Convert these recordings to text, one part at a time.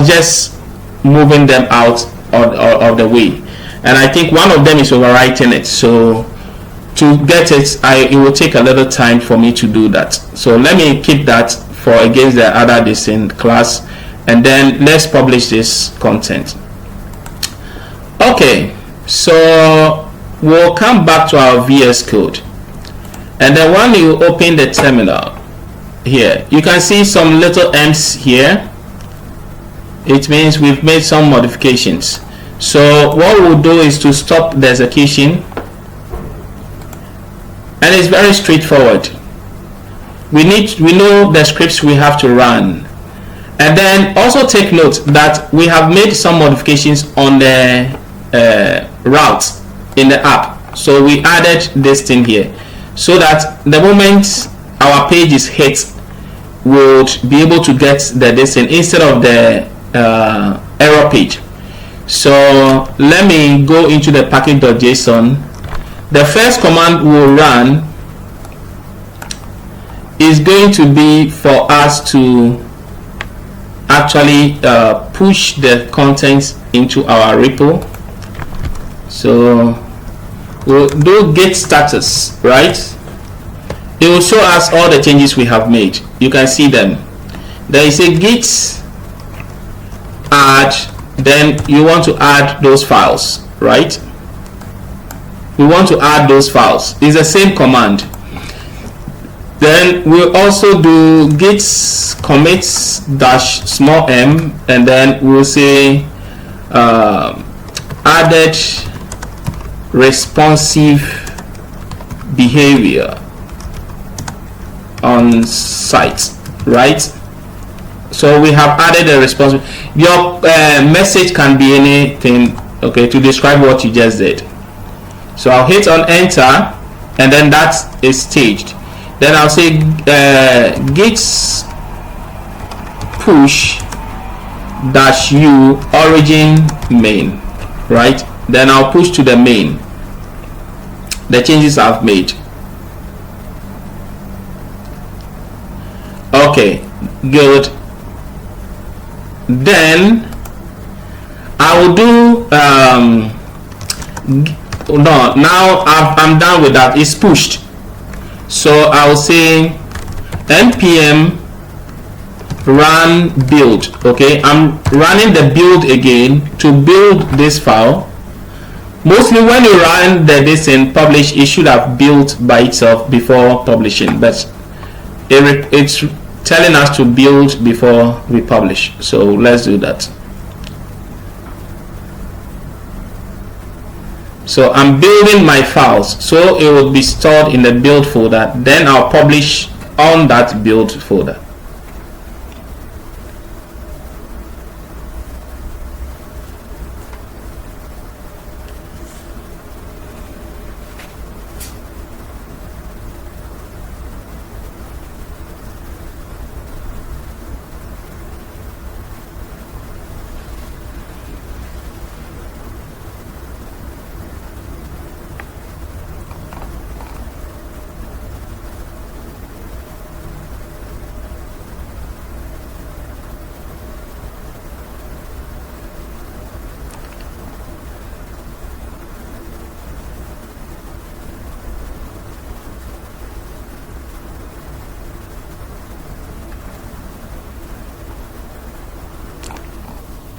just moving them out of the way. And I think one of them is overwriting it, so to get it, it will take a little time for me to do that. So let me keep that for against the other this in class, and then let's publish this content. Okay, so we'll come back to our VS Code, and then when you open the terminal here, you can see some little M's here. It means we've made some modifications. So what we'll do is to stop the execution, and it's very straightforward. We know the scripts we have to run, and then also take note that we have made some modifications on the route in the app. So we added this thing here so that the moment our page is hit, we'll be able to get the distance instead of the error page. So let me go into the package.json. The first command we'll run is going to be for us to actually push the contents into our repo. So we'll do git status, right? It will show us all the changes we have made. You can see them. There is a git add, then you want to add those files, right? We want to add those files. It's the same command. Then we'll also do git commits dash small m, and then we'll say added responsive behavior on site, right? So we have added a responsive. Your message can be anything, okay, to describe what you just did. So I'll hit on enter, and then that is staged. Then I'll say git push dash u origin main, right? Then I'll push to the main the changes I've made. Okay, good. Then I will do no, now I'm done with that. It's pushed. So I'll say npm run build. Okay, I'm running the build again to build this file. Mostly when you run this in publish, it should have built by itself before publishing, but it's telling us to build before we publish. So let's do that. So I'm building my files, so it will be stored in the build folder. Then I'll publish on that build folder.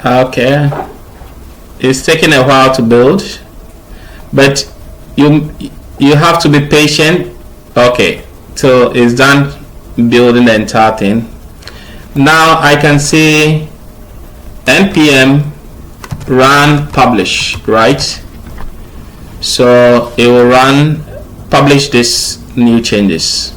Okay, it's taking a while to build, but you have to be patient. Okay, so it's done building the entire thing. Now I can say npm run publish, right? So it will run publish this new changes.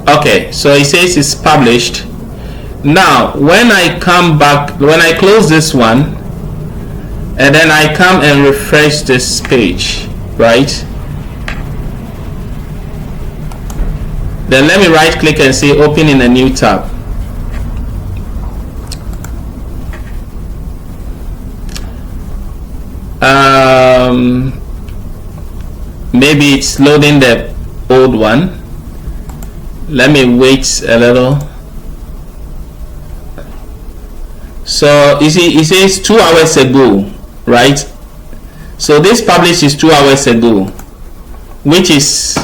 Okay, so it says it's published. Now when I come back, when I close this one and then I come and refresh this page, right? Then let me right click and say open in a new tab. Maybe it's loading the old one. Let me wait a little. So you see, it says 2 hours ago, right? So this published is 2 hours ago, which is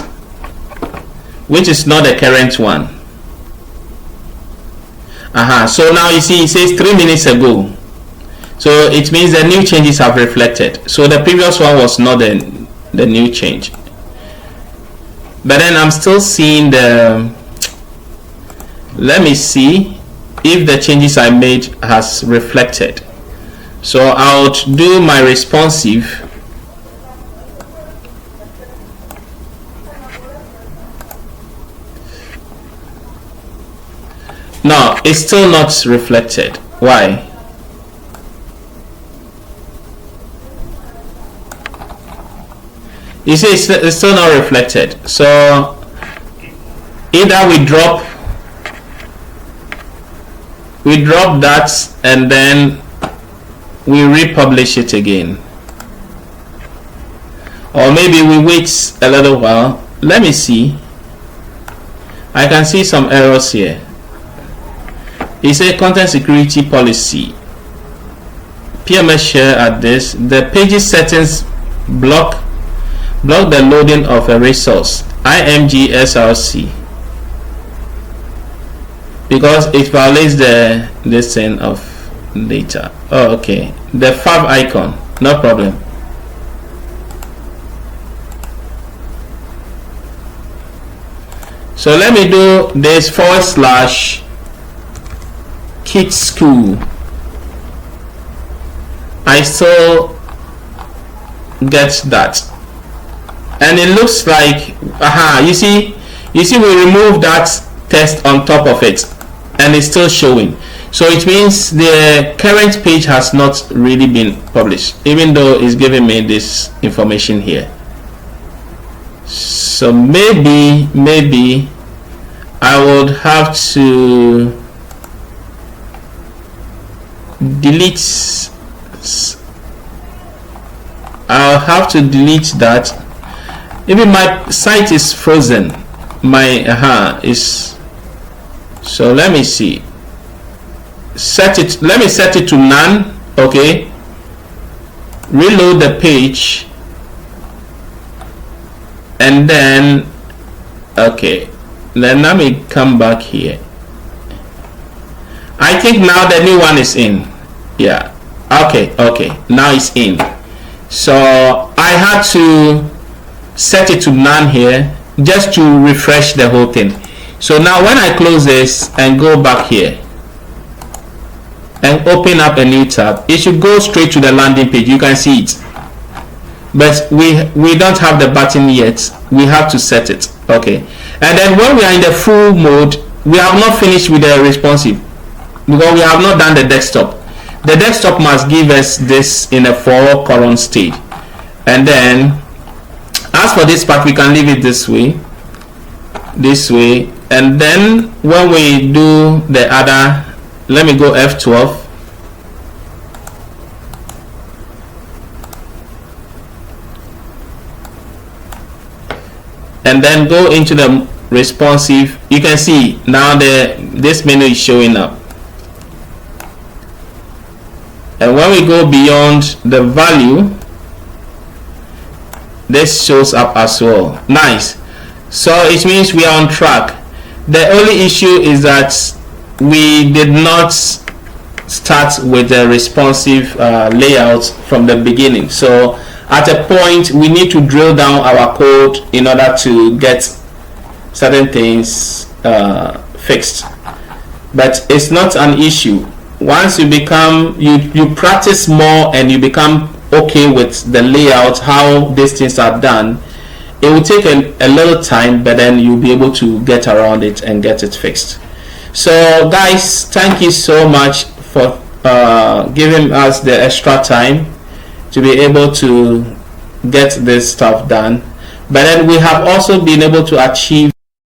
not the current one. So now you see it says 3 minutes ago. So it means the new changes have reflected. So the previous one was not the new change. But then I'm still seeing the, let me see if the changes I made has reflected. So I'll do my responsive. No, it's still not reflected. Why? You see, it's still not reflected. So either we drop that and then we republish it again, or maybe we wait a little while. Let me see. I can see some errors here. It says content security policy, PMS share at this, the pages settings block the loading of a resource, IMG SRC, because it violates the listing of data. Oh, okay, the fav icon, no problem. So let me do this / kids school. I still get that, and it looks like you see we removed that text on top of it and it's still showing. So it means the current page has not really been published, even though it's giving me this information here. So maybe I would have to delete. I'll have to delete that. Even my site is frozen. My is, so let me see. Let me set it to none. Okay. Reload the page. And then okay. Then let me come back here. I think now the new one is in. Yeah. Okay. Now it's in. So I had to set it to none here just to refresh the whole thing. So now when I close this and go back here and open up a new tab, it should go straight to the landing page. You can see it, but we don't have the button yet. We have to set it. Okay, and then when we are in the full mode, we have not finished with the responsive because we have not done the desktop. The desktop must give us this in a 4-column state, and then as for this part, we can leave it this way, and then when we do the other, let me go F12. And then go into the responsive. You can see now this menu is showing up. And when we go beyond the value, this shows up as well. Nice. So it means we are on track. The only issue is that we did not start with the responsive layout from the beginning. So at a point we need to drill down our code in order to get certain things fixed. But it's not an issue. Once you become you practice more and you become okay with the layout, how these things are done, it will take a little time, but then you'll be able to get around it and get it fixed. So guys, thank you so much for giving us the extra time to be able to get this stuff done. But then we have also been able to achieve